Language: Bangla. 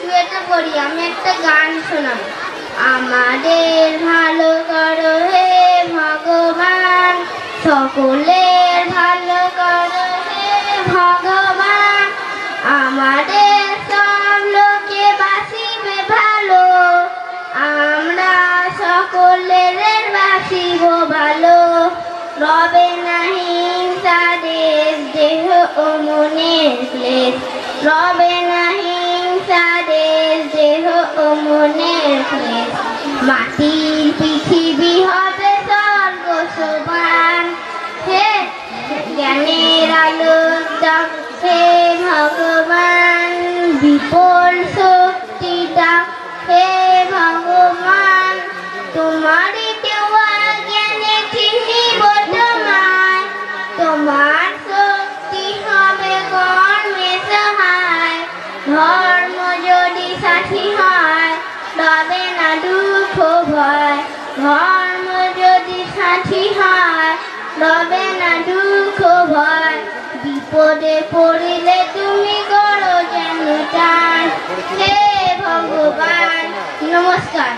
ডুয়েটে পড়ি, আমি একটা গান শোনাবো। আমাদের ভালো করো হে ভগবান, সকলের ভালো করো হে ভগবান, আমাদের সব লোকে বাসিবে ভালো, আমরা সকলের বাসিব ভালো। রবে না হিংসা দেশ দেহ ও মনের ক্লেশ, রবে না হিংসা দেশ দেহ ও মনের ক্লেশ, মাটির পৃথিবী হবে স্বর্গ সমান। হে জ্ঞানের আলো দাও হে ভগবান, বিপুল শক্তি দাও হে ভগবান, তোমারই দেওয়া জ্ঞানে চিনিব তোমায়, তোমার শক্তি হবে কর্মে সহায়। ধর্ম যদি সাথী হয় রবে না দুঃখ ভয়, ধর্ম যদি সাথী হয় রবে না দুঃখ ভয়, বিপদে পড়িলে তুমি করো যেন চান হে ভগবান। নমস্কার।